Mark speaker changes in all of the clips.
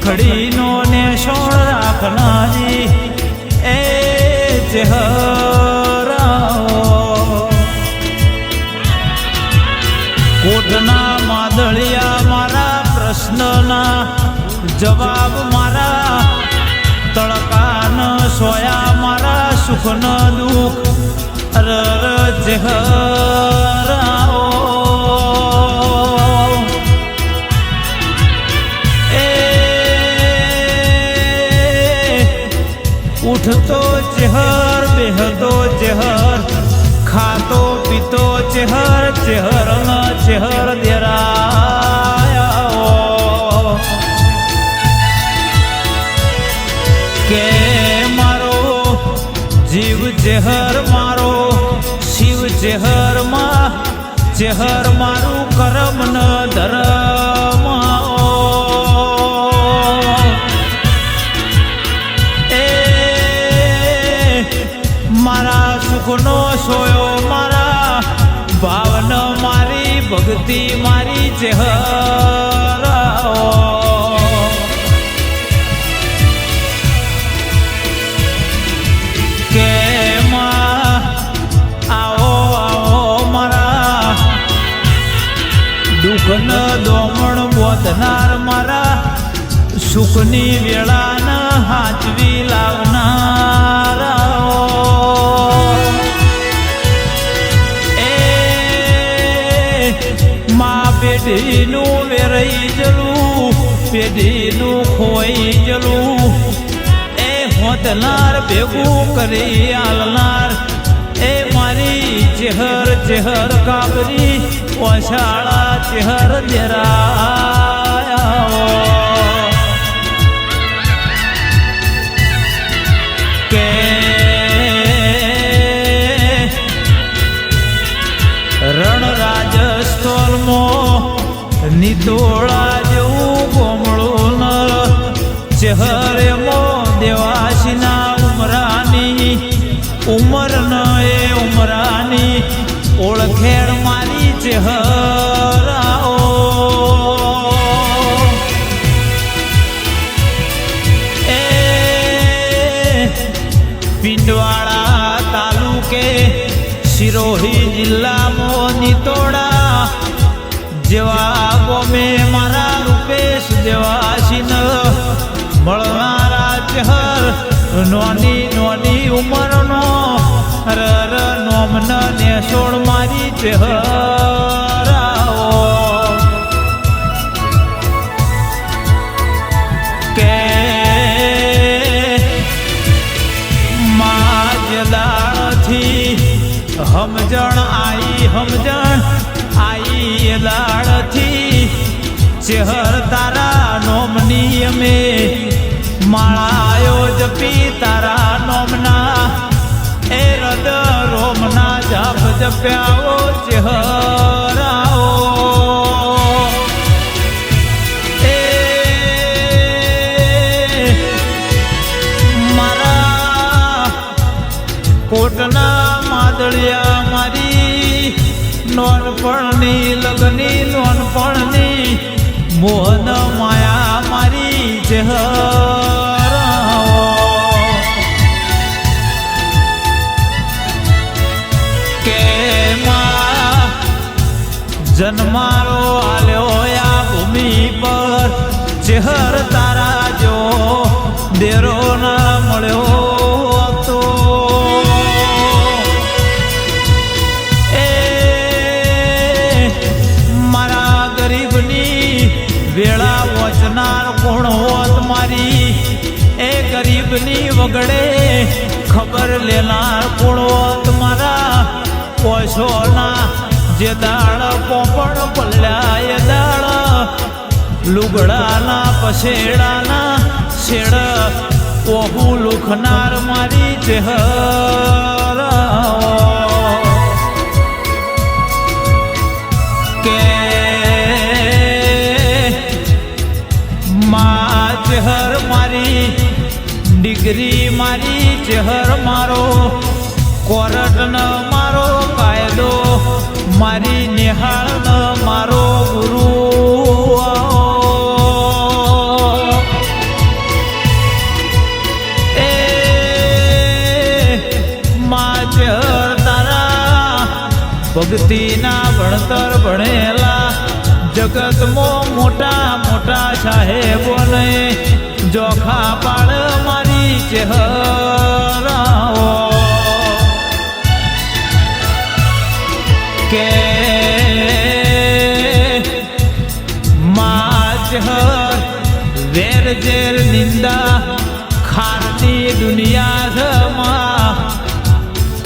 Speaker 1: રખડીનો ને સોળ રાખનારી એ ચહેરાઓ કોટના માદળિયા મારા પ્રશ્નના જવાબ મારા તડકાન સોયા મારા સુખન દુઃખ ચહેરાઓ ઉઠતો ચહેર બેહતો ચહેર ખાતો પીતો ચહેર ચહેર ન ચહેર દેરાયા કે મારો જીવ ચહેર મારો શિવ ચહેર માં ચહેર મારું કરમ ન ધર્મ મારા સુખનો સોયો મારા ભાવન મારી ભક્તિ મારી ચહેરાઓ કે આવો આવો મારા દુઃખન દોમણ બોધનાર મારા સુખની વેળાન હાચવી લાવનારા પેઢીનું વેરાઈ જલું પેઢીનું ખોઈ જલું એ હોતનાર ભેગું કરી આલનાર એ મારી ચહેર ચહેર કાબરી ઓછાળા ચહેર દેરાયા કે રણ રાજસ્થળમાં નિતોળા જેવું ગોમળું નર ચહેરે મો દેવાસીના ઉમરાની ઉમર ન એ ઉમરાની ઓળખેડ મારી ચહેરાઓ એ પિંડવાડા તાલુકે સિરોહી જિલ્લામાં નિતોળા જેવા ગોમે મારા રૂપેશ દેવાસીન મળનારા ચહેર નોની નોની ઉંમરનો રર નોમન ને સોળ મારી ચહેરાઓ કે માજ દાળથી સમજણ આઈ લાડથી ચહેર તારા નોમની અમે માળાયો જપી તારા નોમના એ રદ રોમના જપ જપ્યાઓ ચહેરાઓ એ મારા કોટના માદળિયા મારી નોનપણની લગની નોનપણની મોહન માયા મારી ચહેરાઓ કે જન્મારો આલ્યો આ ભૂમિ પર ચહેર તારા જો દેરો ના મળ્યો તો વેળા વચનાર કોણ હોત મારી એ ગરીબની વગડે ખબર લેનાર કોણ હોત મારા પોષોના જે દાળ પોપણ પલ્યા એ દાળ લુગડાના પછેડાના શેડ ઓહુ લુખનાર મારી ચહેરાઓ કે ચહેર મારી ડિગ્રી મારી ચહેર મારો કોરટ ન મારો કાયદો મારી નિહાળ ન મારો ગુરુ ભક્તિના ભણતર ભણેલા જગતમાં મોટા મોટા સાહેબોને જોખા પાડ મારી ચહેરાઓ કે માચહર વેર ઝેર નિંદા ખારની દુનિયા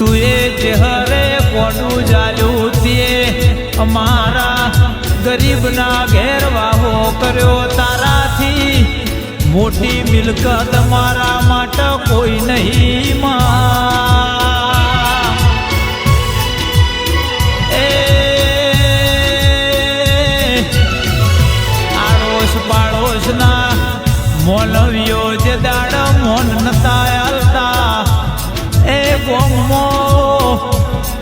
Speaker 1: તું એ ચહેરે કોનું જાલ્યું તે અમારા ગરીબના ઘેર વાહો કર્યો તારાથી મોટી મિલકત મારા માટે કોઈ નહીં માં એ આડોશ પાડોશના મોલવીઓ જે દાડ મોન નતા હાલતા એ ગોમો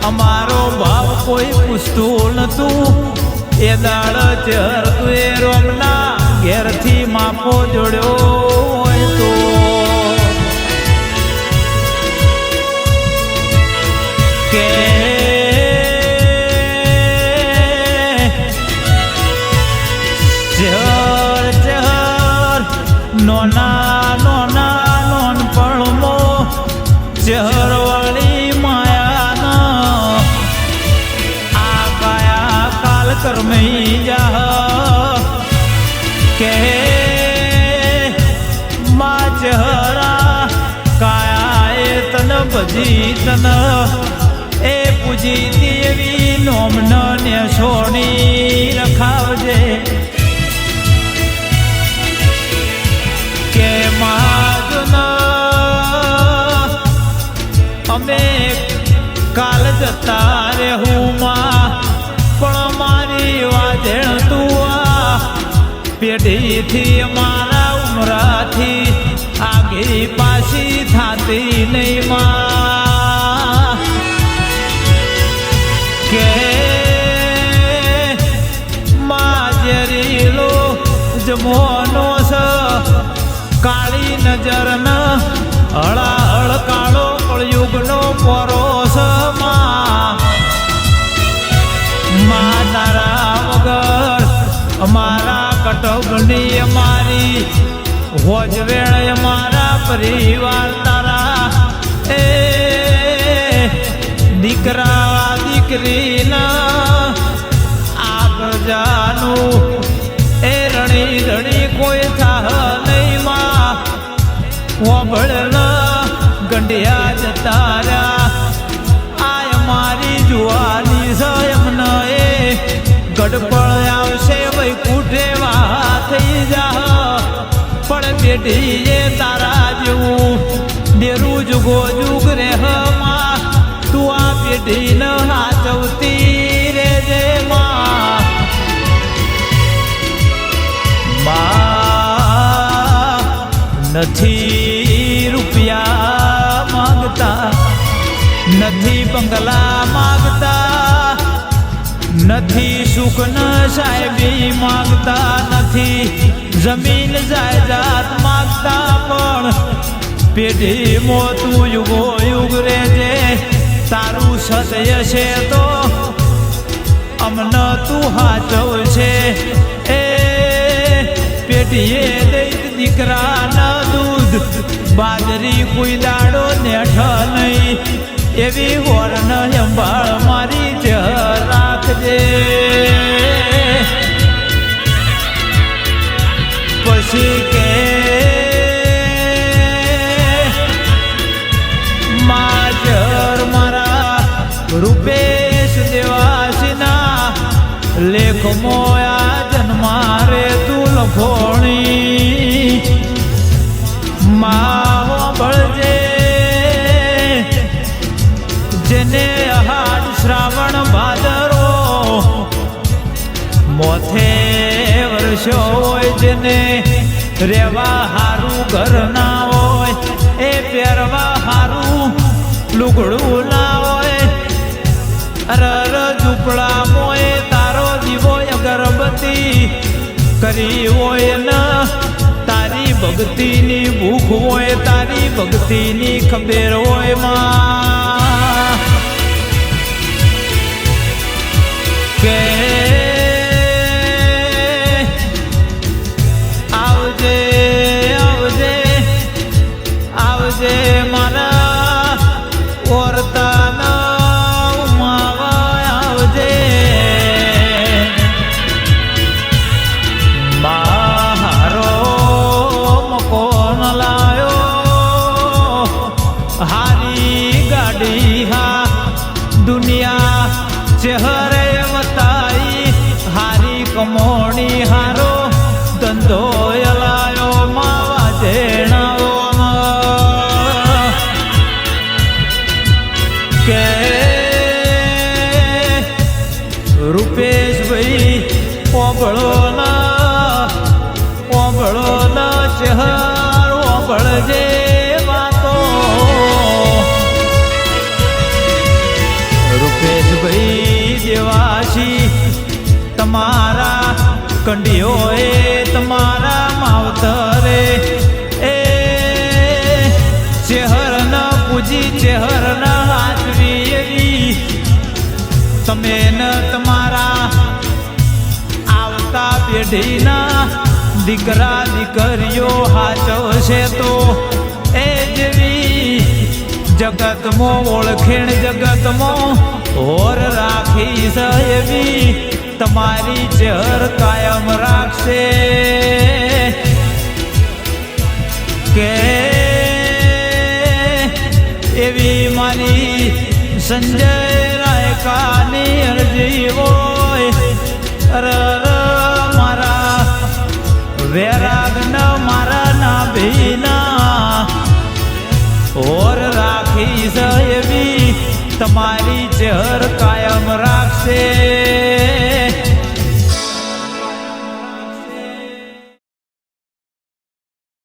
Speaker 1: અમારો ભાવ કોઈ પૂછતું નતું એ દાડ ચર તું એ રોમના ઘેરથી માપો જોડ્યો હોય તો કે ચહર ચહર નોના નોના નોનપણમો ચહર વાળી માયાના આ કાયા કાલ કરમઈ જા કે માં ચહરા કાયા એ તન ભજી તન એ પૂજી દેવી નોમન ને સોની રખાવજે કે માગન અમે કાલ જતા રહેવું માં પણ મારી વાજણ તું આ પેઢીથી અમારા ઉમરાથી આગી પાછી થાતી નહીં માં કે માજરીલો જમોનો સ કાળી નજર ન હળાહળ કાળો કળયુગનો પરોસ માં તારા વગર અમારા કટોગની અમારી હોજ વેળ અમારા પરિવાર તારા એ દીકરા દીકરીના આ પ્રજાનું એ રણી રણી કોઈ થાહ નહીં માં હોબળ ગંઢિયા જતા રહ્યા આ અમારી જુવાની સયમન એ ગડપળ આવશે વೈ કુટેવા થઈ જા પણ પેઢીએ તારા જેવું ડેરું જુગો જુગ રહેમાં તું આ પેઢીને હાચવતી રેજે માં નથી રૂપિયા માંગતા નથી બંગલા માંગતા નથી સુખ ન સાહેબી માંગતા નથી જમીન જાયદાદ માંગતા પણ પેઢીમાં તું યુગો યુગ રેજે તારું સત્ય છે તો અમન તું હાચવ છે એ પેઢીએ દૈત દીકરાના દૂધ બાજરી કોઈ દાડો નેઠ નહીં એવી હોર્ન સંભાળ મારી ચહર રાખજે પછી કે માજર મારા રૂપેશ દેવાસીના લેખ મોયા જન્મારે તું લખોણી માવો બળજે જેને અહાડ શ્રાવણ ભાદરો મોથે વર્ષો હોય જેને રેવા હારું ઘર ના હોય એ પહેરવા હારું લુગડું ના હોય અરર ઝૂંપડા મોએ તારો દીવો અગરબત્તી કરી હોય ન તારી ભક્તિની ભૂખ હોય તારી ભક્તિની ખબેર હોય માં રૂપેશભાઈ ઓબળો ન ચહેર ઓબળજે વાતો રૂપેશભાઈ દેવાશી તમારા કંડીઓ એ તમારા માવતરે એ ચહેર ન પૂજી ચહેર ન હાચવી એવી તમે ન તમારા આવતા પેઢીના દીકરા દીકરીઓ હાચવશે તો એ જેવી જગતમાં ઓળખેણ જગતમાં હોર રાખી છે એવી તમારી ચહેર કાયમ રાખશે કે એવી મારી સંજય રાયકાની અરજી હોય મારા વૈરાગ મારા ના ભીના ઓર રાખી છે એવી તમારી ચહેર કાયમ રાખશે